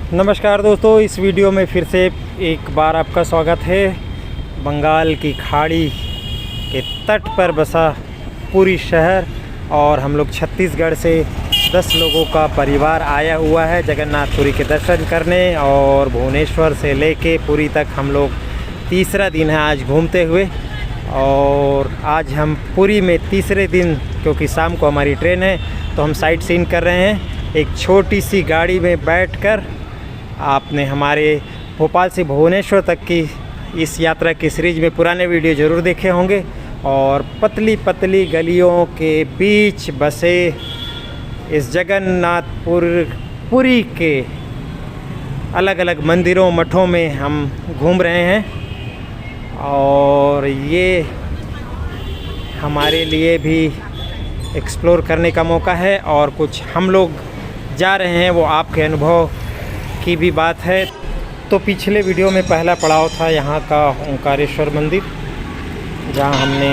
नमस्कार दोस्तों, इस वीडियो में फिर से एक बार आपका स्वागत है। बंगाल की खाड़ी के तट पर बसा पुरी शहर और हम लोग छत्तीसगढ़ से 10 लोगों का परिवार आया हुआ है जगन्नाथपुरी के दर्शन करने। और भुवनेश्वर से लेके पुरी तक हम लोग तीसरा दिन है आज घूमते हुए। और आज हम पुरी में तीसरे दिन, क्योंकि शाम को हमारी ट्रेन है, तो हम साइट सीइंग कर रहे हैं। एक छोटी सी गाड़ी में बैठकर आपने हमारे भोपाल से भुवनेश्वर तक की इस यात्रा की सीरीज में पुराने वीडियो ज़रूर देखे होंगे। और पतली पतली गलियों के बीच बसे इस जगन्नाथपुर पुरी के अलग अलग मंदिरों मठों में हम घूम रहे हैं। और ये हमारे लिए भी एक्सप्लोर करने का मौका है और कुछ हम लोग जा रहे हैं वो आपके अनुभव की भी बात है। तो पिछले वीडियो में पहला पड़ाव था यहाँ का ओंकारेश्वर मंदिर, जहाँ हमने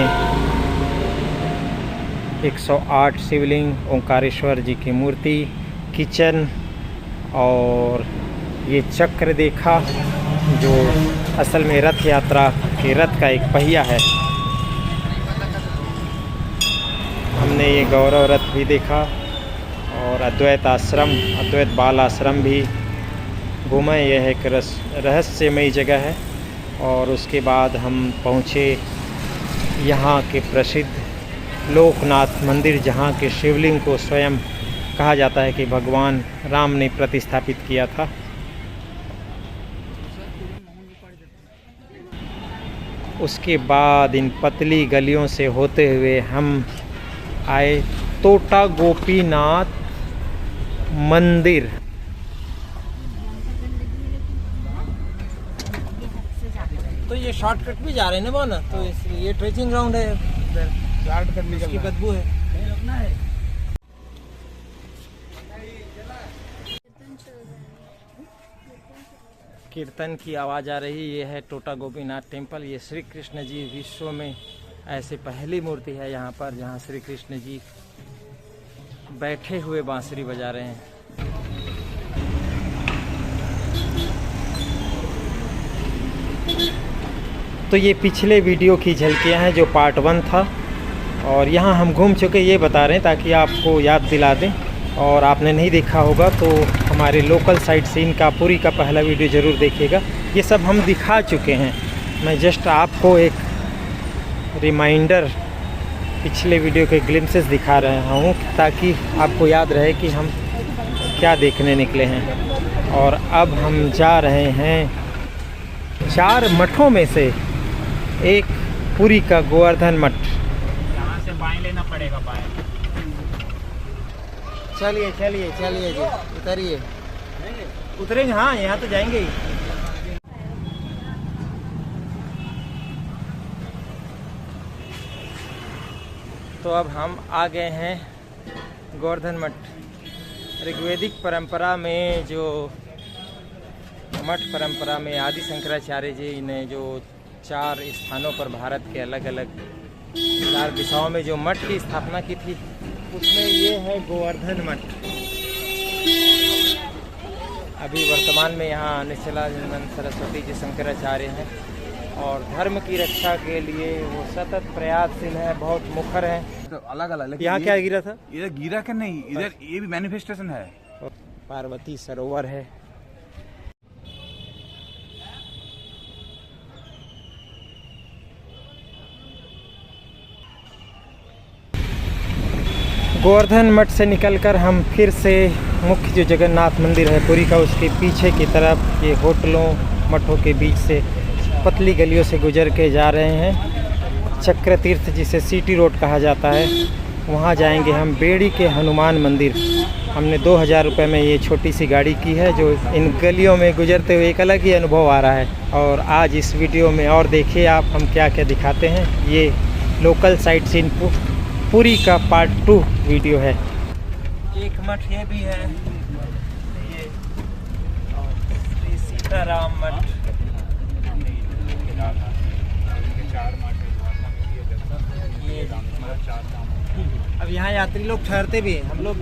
108 शिवलिंग, ओंकारेश्वर जी की मूर्ति, किचन और ये चक्र देखा जो असल में रथ यात्रा के रथ का एक पहिया है। हमने ये गौरव रथ भी देखा और अद्वैत आश्रम, अद्वैत बाल आश्रम भी घूमा। यह एक रहस्यमयी जगह है। और उसके बाद हम पहुँचे यहाँ के प्रसिद्ध लोकनाथ मंदिर, जहाँ के शिवलिंग को स्वयं कहा जाता है कि भगवान राम ने प्रतिस्थापित किया था। उसके बाद इन पतली गलियों से होते हुए हम आए टोटा गोपीनाथ मंदिर। तो ये शॉर्टकट भी जा रहे हैं ना, तो ये ट्रेकिंग ग्राउंड है, शॉर्टकट की बदबू है। कीर्तन की आवाज़ आ रही। ये है टोटा गोपीनाथ टेम्पल। ये श्री कृष्ण जी विश्व में ऐसे पहली मूर्ति है यहाँ पर जहाँ श्री कृष्ण जी बैठे हुए बांसुरी बजा रहे हैं। तो ये पिछले वीडियो की झलकियाँ हैं जो पार्ट 1 था। और यहाँ हम घूम चुके, ये बता रहे हैं ताकि आपको याद दिला दें। और आपने नहीं देखा होगा तो हमारे लोकल साइट सीन का पुरी का पहला वीडियो ज़रूर देखिएगा। ये सब हम दिखा चुके हैं। मैं जस्ट आपको एक रिमाइंडर, पिछले वीडियो के ग्लिम्सेस दिखा रहा हूँ ताकि आपको याद रहे कि हम क्या देखने निकले हैं। और अब हम जा रहे हैं 4 मठों में से एक पुरी का गोवर्धन मठ। यहाँ से बाएं लेना पड़ेगा, बाएं। चलिए चलिए चलिए जी, उतरिए। उतरेंगे, हाँ यहाँ तो जाएंगे ही। तो अब हम आ गए हैं गोवर्धन मठ। ऋग्वेदिक परंपरा में जो मठ परंपरा में आदि शंकराचार्य जी ने जो 4 स्थानों पर भारत के अलग अलग 4 दिशाओं में जो मठ की स्थापना की थी, उसमें ये है गोवर्धन मठ। अभी वर्तमान में यहाँ निश्चलानंद सरस्वती जी शंकराचार्य हैं और धर्म की रक्षा के लिए वो सतत प्रयासशील है, बहुत मुखर हैं। तो अलग अलग यहाँ क्या गिरा था? इधर गिरा का नहीं, इधर ये भी मैनिफेस्टेशन है। पार्वती सरोवर है। गोवर्धन मठ से निकलकर हम फिर से मुख्य जो जगन्नाथ मंदिर है पुरी का, उसके पीछे की तरफ ये होटलों मठों के बीच से पतली गलियों से गुजर के जा रहे हैं चक्र तीर्थ, जिसे सिटी रोड कहा जाता है। वहाँ जाएंगे हम बेड़ी के हनुमान मंदिर। हमने 2000 रुपये में ये छोटी सी गाड़ी की है, जो इन गलियों में गुजरते हुए एक अलग ही अनुभव आ रहा है। और आज इस वीडियो में और देखिए आप हम क्या क्या दिखाते हैं। ये लोकल साइट सीन पुरी का पार्ट 2 वीडियो है। एक मठ ये भी है, ये श्री सीताराम मठ। ये अब यहाँ यात्री लोग ठहरते भी हैं। हम लोग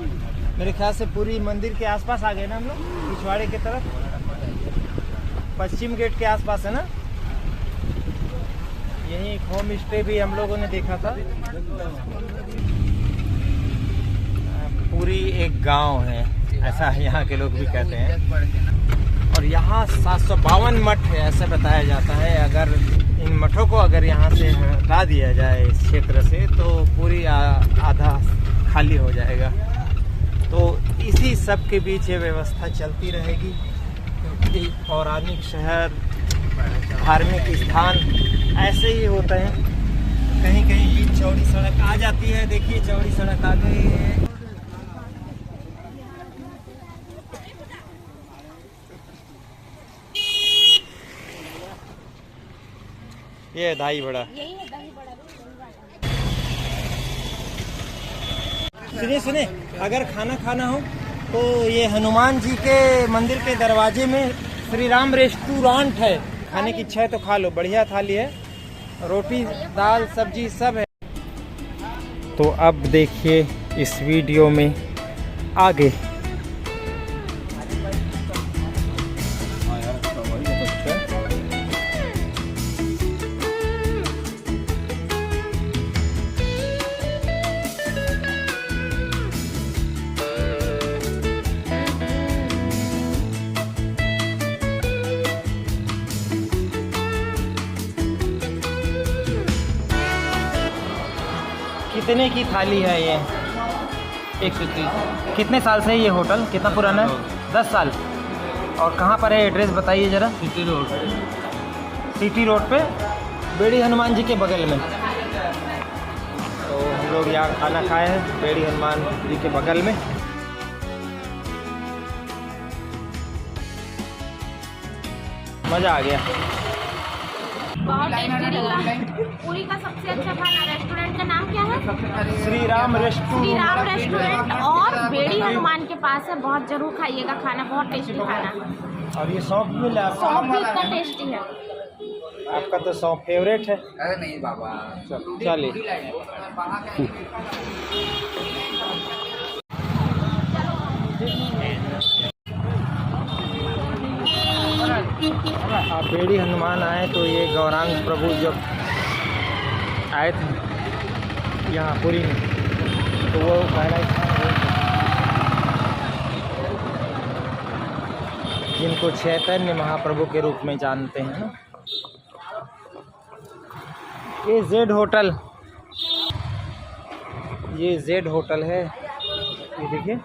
मेरे ख्याल से पूरी मंदिर के आसपास आ गए ना हम लोग। पिछवाड़े की तरफ, पश्चिम गेट के आसपास है ना। यहीं एक होम स्टे भी हम लोगों ने देखा था। पूरी एक गांव है, ऐसा यहाँ के लोग भी कहते हैं। और यहाँ 752 मठ है ऐसा बताया जाता है। अगर इन मठों को अगर यहाँ से हटा दिया जाए इस क्षेत्र से तो पूरी आधा खाली हो जाएगा। तो इसी सब के बीच ये व्यवस्था चलती रहेगी, क्योंकि पौराणिक शहर, धार्मिक स्थान ऐसे ही होते हैं। कहीं कहीं बीच चौड़ी सड़क आ जाती है। देखिए चौड़ी सड़क आ गई है। ये दही बड़ा, सुनिए सुनिए, अगर खाना खाना हो तो ये हनुमान जी के मंदिर के दरवाजे में श्री राम रेस्टोरेंट है। खाने की इच्छा है तो खा लो, बढ़िया थाली है, रोटी दाल सब्जी सब है। तो अब देखिए इस वीडियो में आगे। कितने की थाली है ये? 130। कितने साल से है ये होटल, कितना पुराना है? 10 साल। और कहाँ पर है, एड्रेस बताइए ज़रा। City road. सिटी रोड पे बेड़ी हनुमान जी के बगल में। तो हम लोग यहाँ खाना खाए हैं बेड़ी हनुमान जी के बगल में। मज़ा आ गया। बहुत टेस्टी लगा। पूरी का सबसे अच्छा खाना। रेस्टोरेंट का नाम क्या है? श्री राम रेस्टोरेंट और बेड़ी हनुमान के पास है। बहुत जरूर खाइएगा, खाना बहुत टेस्टी खाना। और ये सौंफ भी मिला, सौंफ भी इतना टेस्टी है। आपका तो सौंफ फेवरेट है। अरे नहीं बाबा, चलिए। आप बेड़ी हनुमान आए तो ये गौरांग प्रभु जब आए थे यहाँ पुरी में, तो वो पहला स्थान जिनको चैतन्य महाप्रभु के रूप में जानते हैं ना। ये जेड होटल, ये जेड होटल है। ये देखिए,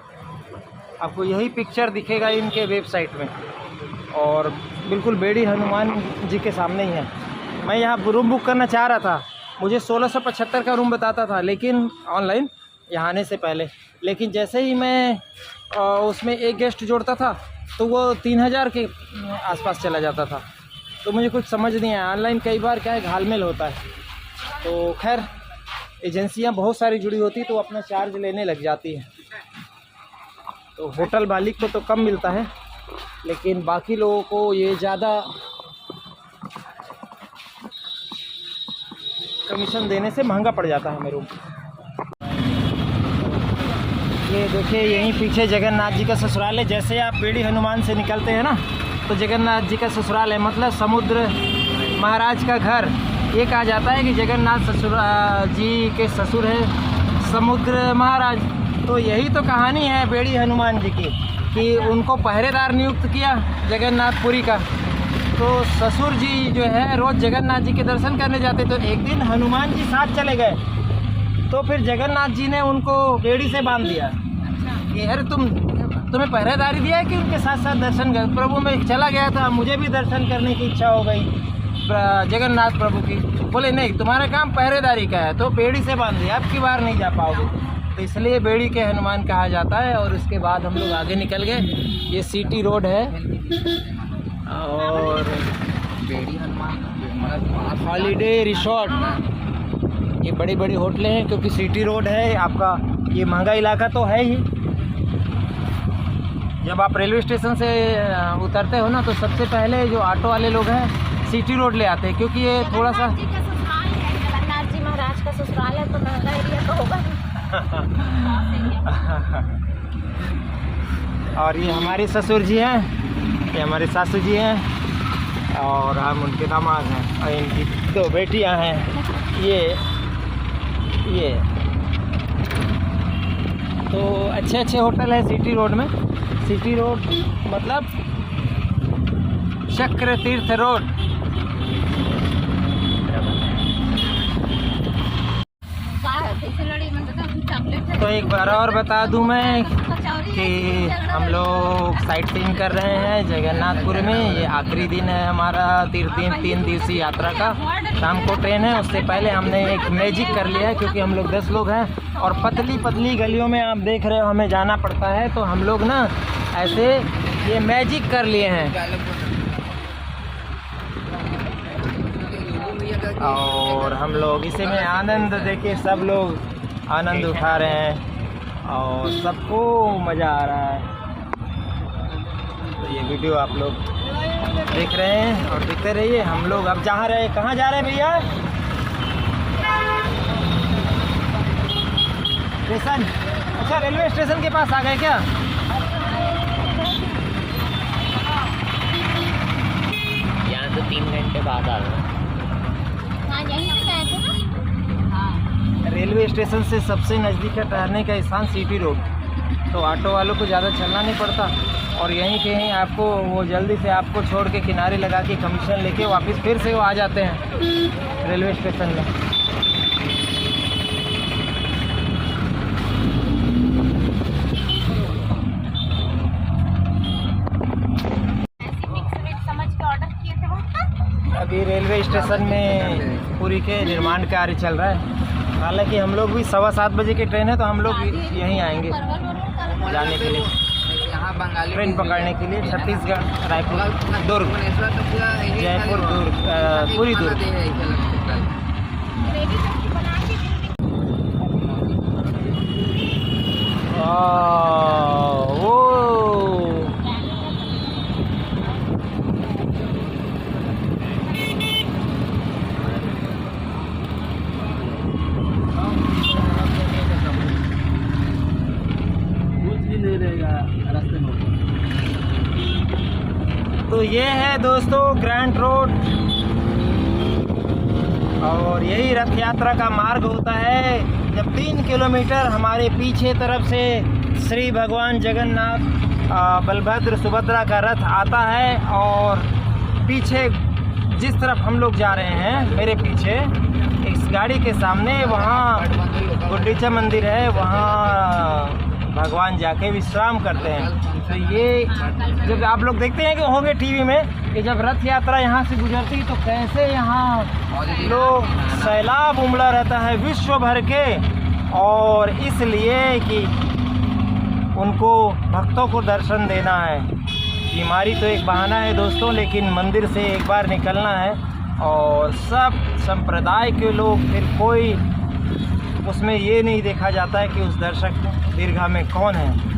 आपको यही पिक्चर दिखेगा इनके वेबसाइट में, और बिल्कुल बेड़ी हनुमान जी के सामने ही है। मैं यहाँ रूम बुक करना चाह रहा था, मुझे 1675 का रूम बताता था, लेकिन ऑनलाइन यहाँ आने से पहले, लेकिन जैसे ही मैं उसमें एक गेस्ट जोड़ता था तो वो 3000 के आसपास चला जाता था। तो मुझे कुछ समझ नहीं आया। ऑनलाइन कई बार क्या है, घालमेल होता है। तो खैर, एजेंसियाँ बहुत सारी जुड़ी होती तो अपना चार्ज लेने लग जाती है। तो होटल मालिक को तो कम मिलता है, लेकिन बाकी लोगों को ये ज़्यादा कमीशन देने से महंगा पड़ जाता है हमें रूम। ये देखिए, यहीं पीछे जगन्नाथ जी का ससुराल है। जैसे आप बेड़ी हनुमान से निकलते हैं ना, तो जगन्नाथ जी का ससुराल है, मतलब समुद्र महाराज का घर। ये कहा जाता है कि जगन्नाथ जी के ससुर है समुद्र महाराज। तो यही तो कहानी है बेड़ी हनुमान जी की, कि उनको पहरेदार नियुक्त किया जगन्नाथपुरी का। तो ससुर जी जो है रोज़ जगन्नाथ जी के दर्शन करने जाते, तो एक दिन हनुमान जी साथ चले गए। तो फिर जगन्नाथ जी ने उनको बेड़ी से बांध दिया कि अरे तुम्हें पहरेदारी दिया है कि उनके साथ साथ दर्शन कर। प्रभु मैं चला गया था, मुझे भी दर्शन करने की इच्छा हो गई जगन्नाथ प्रभु की। बोले नहीं, तुम्हारा काम पहरेदारी का है, तो बेड़ी से बांध दिया, अब की बार नहीं जा पाओगे। तो इसलिए बेड़ी के हनुमान कहा जाता है। और उसके बाद हम लोग आगे निकल गए। ये सिटी रोड है और बेड़ी हनुमान हॉलीडे रिसोर्ट, ये बड़ी बड़ी होटलें हैं, क्योंकि सिटी रोड है आपका। ये महंगा इलाका तो है ही। जब आप रेलवे स्टेशन से उतरते हो ना, तो सबसे पहले जो ऑटो वाले लोग हैं सिटी रोड ले आते हैं, क्योंकि ये थोड़ा सा जगन्नाथ जी महाराज का ससुराल है, तो महंगा एरिया तो होगा। और ये हमारे ससुर जी हैं, ये हमारे सासू जी हैं और हम उनके दामाद हैं और इनकी 2 बेटियां हैं। ये तो अच्छे होटल है सिटी रोड में। सिटी रोड मतलब चक्र तीर्थ रोड। तो एक बार और बता दूं मैं कि हम लोग साइट सीइंग कर रहे हैं जगन्नाथपुर में। ये आखिरी दिन है हमारा 3 दिवसीय यात्रा का। शाम को ट्रेन है, उससे पहले हमने एक मैजिक कर लिया है क्योंकि हम लोग 10 लोग हैं और पतली गलियों में आप देख रहे हो हमें जाना पड़ता है। तो हम लोग ना ऐसे ये मैजिक कर लिए हैं और हम लोग इसी में आनंद देके सब लोग आनंद उठा रहे हैं और सबको मज़ा आ रहा है। तो ये वीडियो आप लोग देख रहे हैं और देखते रहिए। हम लोग अब कहाँ जा रहे हैं भैया? स्टेशन। अच्छा, रेलवे स्टेशन के पास आ गए क्या? यहाँ से 3 घंटे बाद आ रहे हैं। रेलवे स्टेशन से सबसे नज़दीक है ठहरने का स्थान सिटी रोड। तो ऑटो वालों को ज़्यादा चलना नहीं पड़ता और यहीं कहीं आपको वो जल्दी से आपको छोड़ के किनारे लगा के कमीशन लेके वापस फिर से वो आ जाते हैं रेलवे स्टेशन में। अभी रेलवे स्टेशन में पूरी के निर्माण कार्य चल रहा है। हालांकि हम लोग भी 7:15 बजे की ट्रेन है तो हम लोग यहीं आएंगे जाने के लिए, ट्रेन पकड़ने के लिए छत्तीसगढ़, रायपुर, दुर्ग, जयपुर, दुर्ग, पूरी दुर्ग। वो तो ये है दोस्तों ग्रैंड रोड और यही रथ यात्रा का मार्ग होता है। जब 3 किलोमीटर हमारे पीछे तरफ से श्री भगवान जगन्नाथ बलभद्र सुभद्रा का रथ आता है और पीछे जिस तरफ हम लोग जा रहे हैं मेरे पीछे इस गाड़ी के सामने वहाँ गुंडीचा मंदिर है, वहाँ भगवान जाके विश्राम करते हैं। तो ये जब आप लोग देखते हैं कि होंगे टीवी में कि जब रथ यात्रा यहाँ से गुजरती तो कैसे यहाँ लोग सैलाब उमड़ा रहता है विश्व भर के, और इसलिए कि उनको भक्तों को दर्शन देना है। बीमारी तो एक बहाना है दोस्तों, लेकिन मंदिर से एक बार निकलना है और सब संप्रदाय के लोग, फिर कोई उसमें ये नहीं देखा जाता है कि उस दर्शक दीर्घा में कौन है।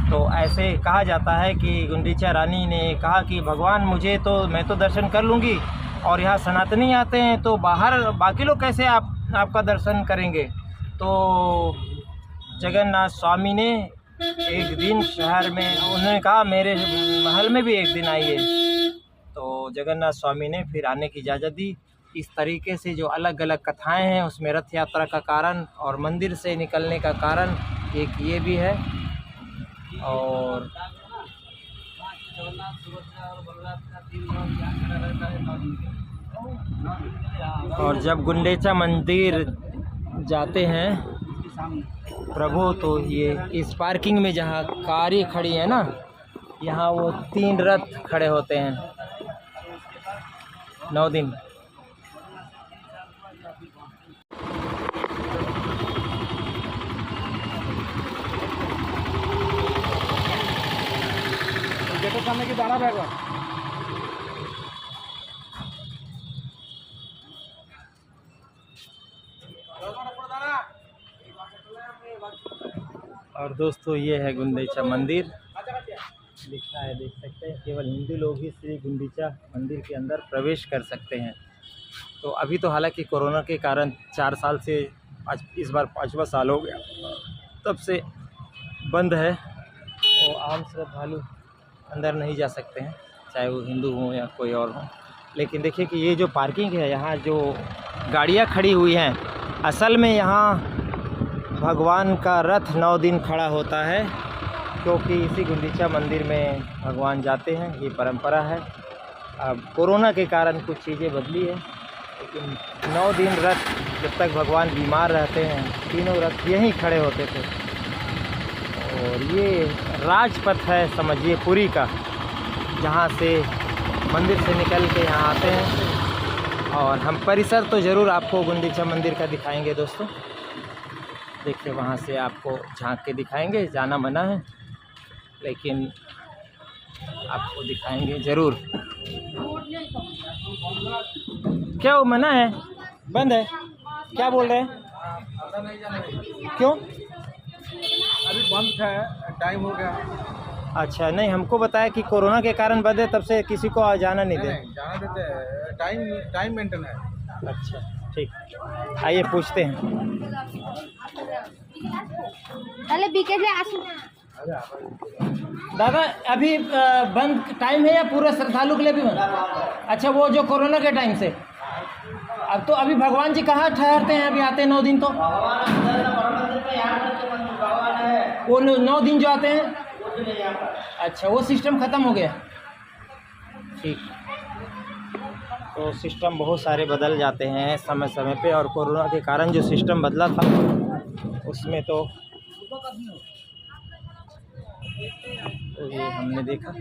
तो ऐसे कहा जाता है कि गुंडीचा रानी ने कहा कि भगवान मुझे तो, मैं तो दर्शन कर लूँगी और यहाँ सनातनी आते हैं तो बाहर बाकी लोग कैसे आपका दर्शन करेंगे। तो जगन्नाथ स्वामी ने एक दिन शहर में, उन्होंने कहा मेरे महल में भी एक दिन आइए। तो जगन्नाथ स्वामी ने फिर आने की इजाज़त दी। इस तरीके से जो अलग अलग कथाएं हैं उसमें रथ यात्रा का कारण और मंदिर से निकलने का कारण एक ये भी है। और जब गुंडीचा मंदिर जाते हैं प्रभु तो ये इस पार्किंग में जहाँ कारें खड़ी है ना, यहाँ वो 3 रथ खड़े होते हैं 9 दिन। सामने की दाना बैग और दोस्तों ये है गुंडीचा मंदिर, लिखा है देख सकते हैं, केवल हिंदू लोग ही श्री गुंडीचा मंदिर के अंदर प्रवेश कर सकते हैं। तो अभी तो हालांकि कोरोना के कारण 4 साल से आज इस बार 5वां साल हो गया, तब से बंद है वो आम श्रद्धालु अंदर नहीं जा सकते हैं, चाहे वो हिंदू हों या कोई और हो। लेकिन देखिए कि ये जो पार्किंग है, यहाँ जो गाड़ियाँ खड़ी हुई हैं, असल में यहाँ भगवान का रथ 9 दिन खड़ा होता है, क्योंकि इसी गुंडीचा मंदिर में भगवान जाते हैं, ये परंपरा है। अब कोरोना के कारण कुछ चीज़ें बदली है, लेकिन 9 दिन रथ, जब तक भगवान बीमार रहते हैं, तीनों रथ यहीं खड़े होते थे। और ये राजपथ है समझिए पुरी का, जहाँ से मंदिर से निकल के यहाँ आते हैं। और हम परिसर तो ज़रूर आपको गुंडीचा मंदिर का दिखाएंगे दोस्तों। देखिए वहाँ से आपको झांक के दिखाएंगे, जाना मना है लेकिन आपको दिखाएंगे ज़रूर। क्या वो मना है, बंद है, क्या बोल रहे हैं? क्यों? अभी बंद है, टाइम हो गया। अच्छा, नहीं हमको बताया कि कोरोना के कारण बंद है, तब से किसी को जाना नहीं दे। जाना देते हैं, टाइम मेंटेन है। अच्छा ठीक, आइए पूछते हैं। दादा अभी बंद टाइम है या पूरा श्रद्धालु के लिए भी बंद? अच्छा, वो जो कोरोना के टाइम से। अब तो अभी भगवान जी कहाँ ठहरते हैं? अभी आते हैं 9 दिन तो वो 9 दिन जो आते हैं। अच्छा, वो सिस्टम ख़त्म हो गया। ठीक, तो सिस्टम बहुत सारे बदल जाते हैं समय समय पे, और कोरोना के कारण जो सिस्टम बदला था उसमें तो ये हमने देखा।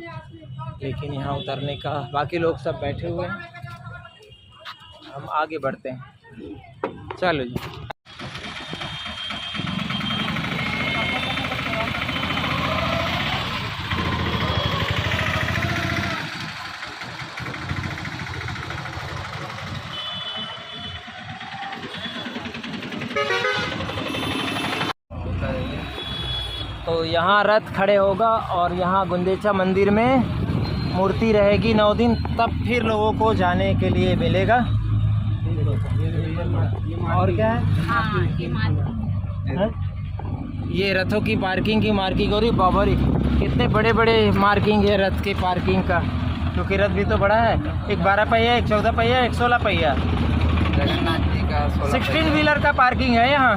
लेकिन यहाँ उतरने का, बाकी लोग सब बैठे हुए हैं, हम आगे बढ़ते हैं। चलो जी। तो यहाँ रथ खड़े होगा और यहाँ गुंडीचा मंदिर में मूर्ति रहेगी 9 दिन, तब फिर लोगों को जाने के लिए मिलेगा। और क्या है? ये रथों की पार्किंग की मार्किंग हो रही। बाबरी कितने बड़े बड़े मार्किंग है रथ के पार्किंग का, क्योंकि रथ भी तो बड़ा है। एक 12 पहिया, एक 14 पहिया, एक 16 पहिया, 16 व्हीलर का पार्किंग है यहाँ,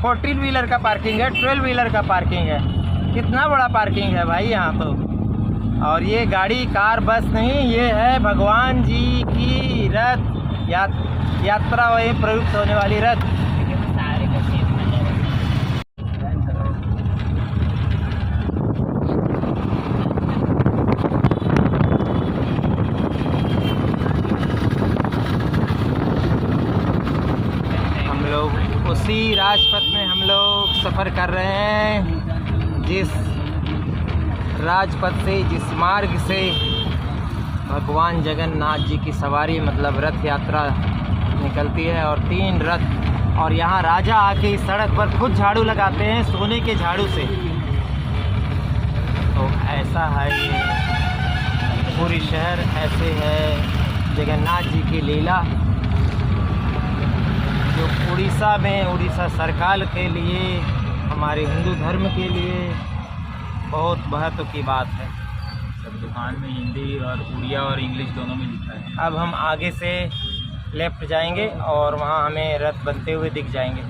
14 व्हीलर का पार्किंग है, 12 व्हीलर का पार्किंग है। कितना बड़ा पार्किंग है भाई यहाँ तो। और ये गाड़ी कार बस नहीं, ये है भगवान जी की रथ यात्रा वही प्रयुक्त होने वाली रथ। हम लोग उसी राजपथ में हम लोग सफ़र कर रहे हैं, जिस राजपथ से, जिस मार्ग से भगवान जगन्नाथ जी की सवारी मतलब रथ यात्रा निकलती है। और 3 रथ, और यहाँ राजा आके इस सड़क पर खुद झाड़ू लगाते हैं सोने के झाड़ू से। तो ऐसा है ये पूरी शहर, ऐसे है जगन्नाथ जी की लीला, जो उड़ीसा में, उड़ीसा सरकार के लिए, हमारे हिंदू धर्म के लिए बहुत महत्व की बात है। सब दुकान में हिंदी और उड़िया और इंग्लिश दोनों में लिखा है। अब हम आगे से लेफ़्ट जाएंगे और वहाँ हमें रथ बनते हुए दिख जाएंगे।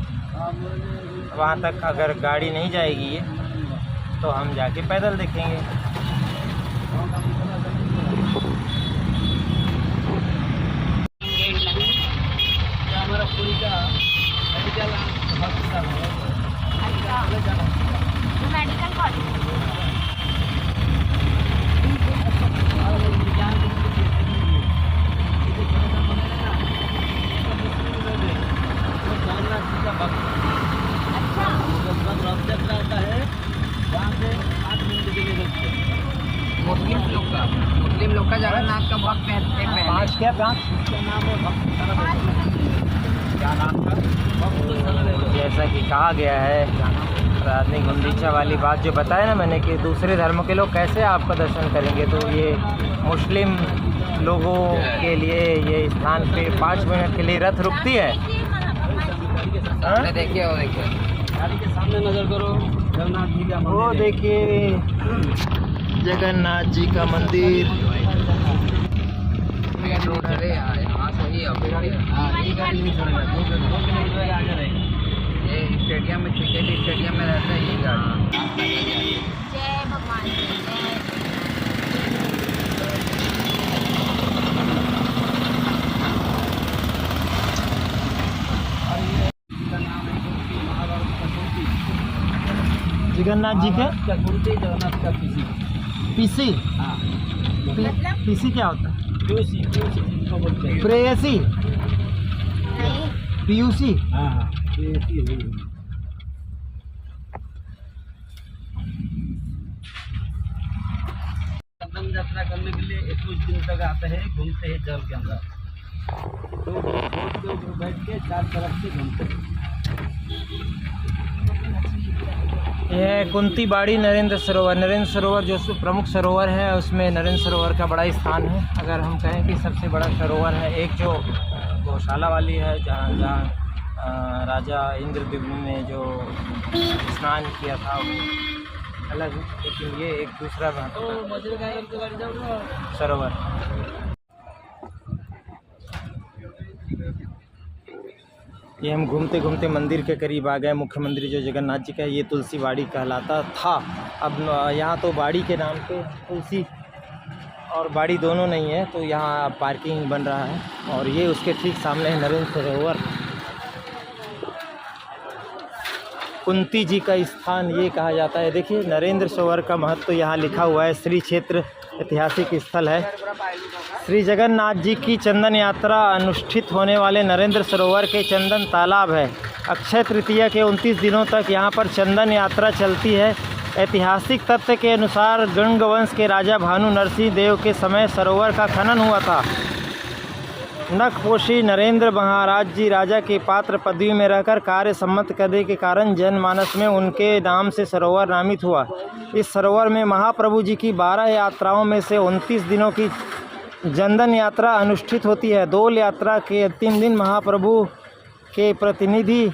वहाँ तक अगर गाड़ी नहीं जाएगी ये, तो हम जाके पैदल देखेंगे। हमारा पूरी का मेडिकल हॉस्पिटल है। मेडिकल कॉलेज मुस्लिम लोग का जगन्नाथ का भक्त है। 5 क्या 5? क्या नाम था? जैसा कि कहा गया है, राजनी गुंडीचा वाली बात जो बताया ना मैंने, कि दूसरे धर्म के लोग कैसे आपका दर्शन करेंगे, तो ये मुस्लिम लोगों के लिए ये स्थान पे 5 मिनट के लिए रथ रुकती है। देखिए गाड़ी के सामने नजर करो। वो देखिए जगन्नाथ जी का मंदिर। अरे यार यहाँ सही है ये स्टेडियम में, क्रिकेट स्टेडियम में रहता है ये गाड़ी। जय भगवान जय। जगन्नाथ जी के जगन्नाथ का पीसी। पीसी क्या होता है? प्रेयसी। नहीं पीयूसी। संगम यात्रा करने के लिए 21 दिन तक आते हैं, घूमते हैं जल के अंदर। तो बोट के ऊपर बैठ के चार तरफ से घूमते हैं। यह कुंती बाड़ी नरेंद्र सरोवर। नरेंद्र सरोवर जो प्रमुख सरोवर है उसमें नरेंद्र सरोवर का बड़ा स्थान है। अगर हम कहें कि सबसे बड़ा सरोवर है, एक जो गौशाला वाली है जहाँ राजा इंद्रद्युम्न ने जो स्नान किया था वो अलग है, लेकिन ये एक दूसरा सरोवर। ये हम घूमते घूमते मंदिर के करीब आ गए। मुख्य मंदिर जो जगन्नाथ जी का है, ये तुलसी बाड़ी कहलाता था। अब यहाँ तो बाड़ी के नाम पे तुलसी और बाड़ी दोनों नहीं है, तो यहाँ पार्किंग बन रहा है। और ये उसके ठीक सामने है नरेंद्र सरोवर। कुंती जी का स्थान ये कहा जाता है। देखिए नरेंद्र सरोवर का महत्व तो यहाँ लिखा हुआ है। श्री क्षेत्र ऐतिहासिक स्थल है। श्री जगन्नाथ जी की चंदन यात्रा अनुष्ठित होने वाले नरेंद्र सरोवर के चंदन तालाब है। अक्षय तृतीया के 29 दिनों तक यहाँ पर चंदन यात्रा चलती है। ऐतिहासिक तथ्य के अनुसार गंग वंश के राजा भानु नरसिंह देव के समय सरोवर का खनन हुआ था। नखपोशी नरेंद्र महाराज जी राजा के पात्र पदवी में रहकर कार्य सम्मत करने के कारण जनमानस में उनके नाम से सरोवर नामित हुआ। इस सरोवर में महाप्रभु जी की 12 यात्राओं में से 29 दिनों की चंदन यात्रा अनुष्ठित होती है। डोल यात्रा के अंतिम दिन महाप्रभु के प्रतिनिधि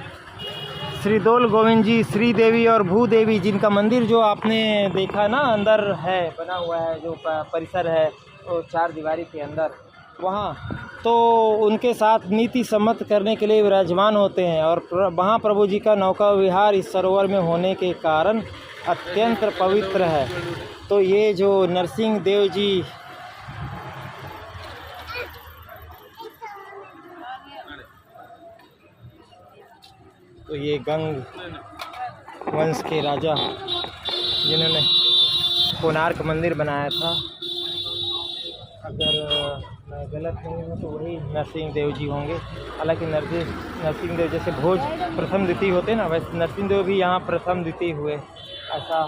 श्री डोल गोविंद जी, श्री देवी और भूदेवी, जिनका मंदिर जो आपने देखा ना अंदर है बना हुआ है, जो परिसर है वो 4 दीवारी के अंदर, वहाँ तो उनके साथ नीति सम्मत करने के लिए विराजमान होते हैं। और महाप्रभु जी का नौका विहार इस सरोवर में होने के कारण अत्यंत पवित्र है। तो ये जो नरसिंह देव जी तो ये गंग वंश के राजा जिन्होंने कोणार्क मंदिर बनाया था, अगर मैं गलत नहीं हूँ तो वही नरसिंह देव जी होंगे। हालांकि नरसिंह देव जैसे भोज प्रथम द्वितीय होते ना, वैसे नरसिंह देव भी यहाँ प्रथम द्वितीय हुए, ऐसा,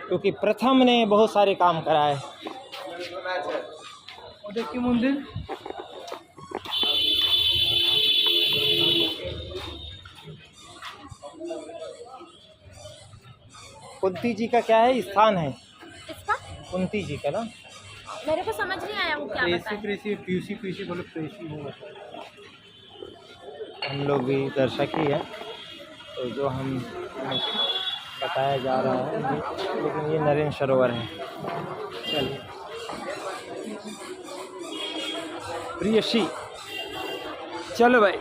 क्योंकि प्रथम ने बहुत सारे काम कराए। देखिए मंदिर कुंती जी का क्या है स्थान है? इसका कुंती जी का ना मेरे को समझ नहीं आया वो क्या बताया। पीयूसी बोलो प्रेसी होगा। हम लोग भी दर्शक ही हैं, तो जो हम बताया जा रहा है, लेकिन ये नरेंद्र सरोवर है। चलिए प्रियसी, चलो भाई।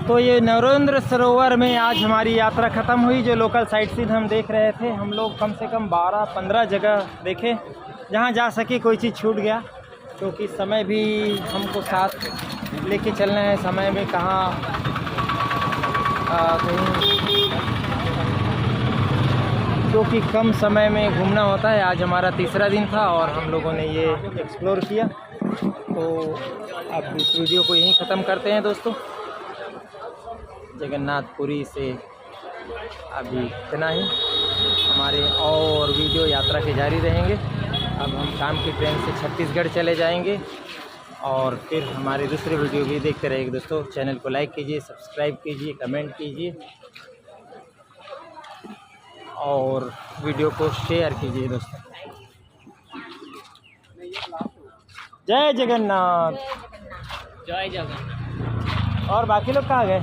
तो ये नरेंद्र सरोवर में आज हमारी यात्रा ख़त्म हुई। जो लोकल साइट सीन हम देख रहे थे, हम लोग कम से कम 12-15 जगह देखे। जहाँ जा सके कोई चीज़ छूट गया, क्योंकि समय भी हमको साथ लेके चलना है। समय में कहाँ क्योंकि कम समय में घूमना होता है। आज हमारा तीसरा दिन था और हम लोगों ने ये एक्सप्लोर किया। तो अब इस वीडियो को यहीं ख़त्म करते हैं दोस्तों। जगन्नाथपुरी से अभी इतना ही, हमारे और वीडियो यात्रा के जारी रहेंगे। अब हम शाम की ट्रेन से छत्तीसगढ़ चले जाएंगे और फिर हमारे दूसरे वीडियो भी देखते रहेंगे दोस्तों। चैनल को लाइक कीजिए, सब्सक्राइब कीजिए, कमेंट कीजिए और वीडियो को शेयर कीजिए दोस्तों। जय जगन्नाथ। जय जगन्नाथ। जय जगन्नाथ। और बाकी लोग कहाँ गए?